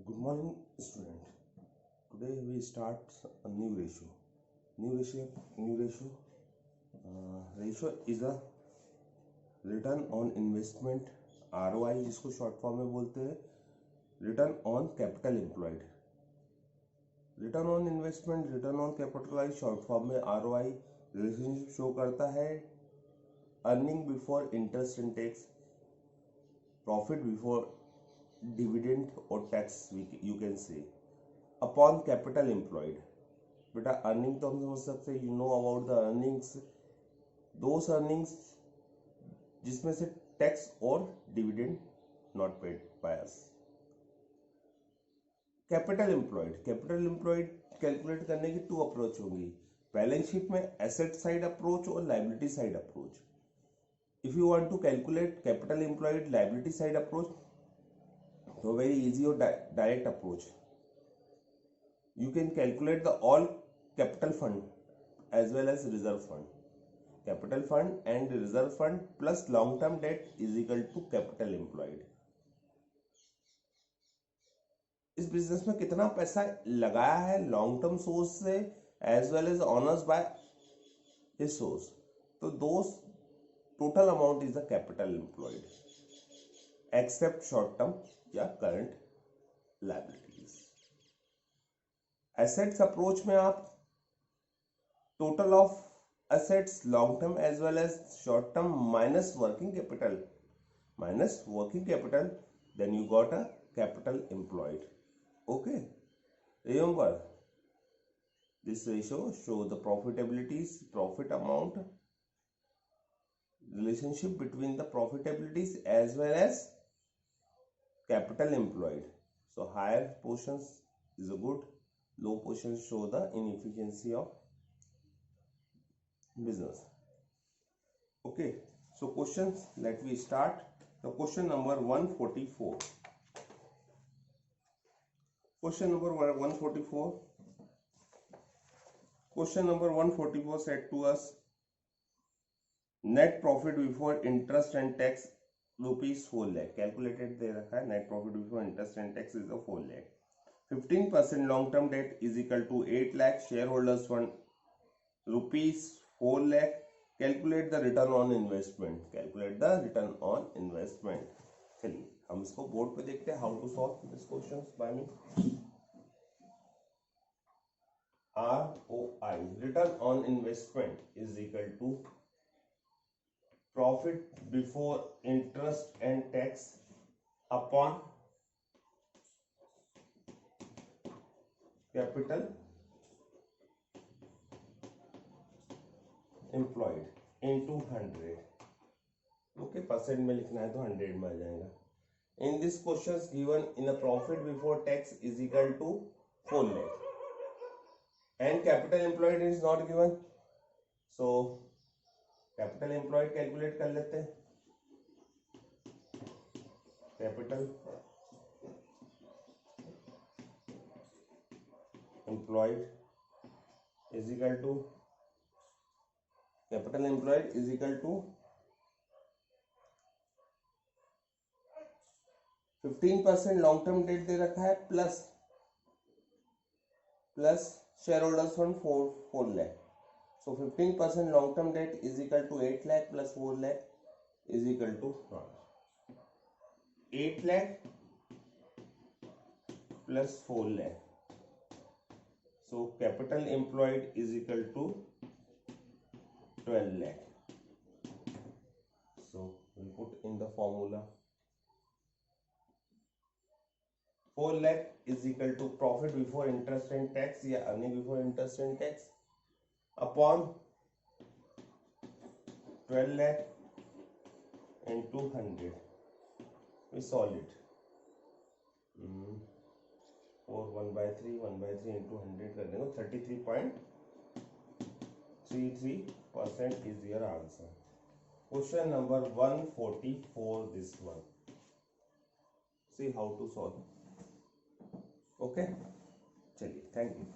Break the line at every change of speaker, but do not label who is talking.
Good morning, student. Today we start a new ratio. Ratio is a return on investment, ROI जिसको short form में बोलते हैं, return on capital employed. Return on investment, return on capital short form में ROI relationship show करता है. Earning before interest and tax, profit before dividend और tax you can say, upon capital employed. बेटा earning तो हम समझ सकते हैं, you know about the earnings, those earnings जिसमें से टैक्स और dividend not paid by us. Capital employed calculate करने की टू अप्रोच होंगी. बैलेंस शीट में एसेट साइड अप्रोच और liability side approach. If you want to calculate capital employed liability side approach, so very easy or direct approach. You can calculate the all capital fund as well as reserve fund. Capital fund and reserve fund plus long term debt is equal to capital employed. इस business में कितना पैसा लगाया है long term source से as well as owners by his source, तो those total amount is the capital employed except short term या current liabilities. Assets approach में आप total of assets long term as well as short term minus working capital, then you got a capital employed. Okay, remember this ratio show the profitabilities, profit amount, relationship between the profitabilities as well as capital employed. So higher portions is a good, low portions show the inefficiency of business. Okay, so questions, let me start. The question number 144. Question number 144 said to us, net profit before interest and tax rupees 4 lakh. Calculated दे रखा है, net profit before interest and tax is 4 lakh. 15% long term debt is equal to 8 lakh. Share holders fund rupees 4 lakh. Calculate the return on investment. चलिए हम इसको board पे देखते हैं, how to solve this question by me. ROI, return on investment is equal to profit before interest and tax upon capital employed into 100. Okay, percent में लिखना है तो 100 में आ जाएगा. In this question given in a profit before tax is equal to 4 lakh and capital employed is not given, so capital employed calculate कर लेते हैं. Capital employed is equal to 15% long term debt दे रखा है plus share holders fund 4 lakh. So 15% long term debt is equal to 8 lakh plus 4 lakh is equal to 8 lakh plus 4 lakh. So capital employed is equal to 12 lakh. So we put in the formula 4 lakh is equal to profit before interest and tax या earning before interest and tax upon 12 lakh into 100. We solve it. 4 1/3 into 100 कर देंगे, 33.33% is your answer. Question number 144, this one. See how to solve. Okay, चलिए, thank you.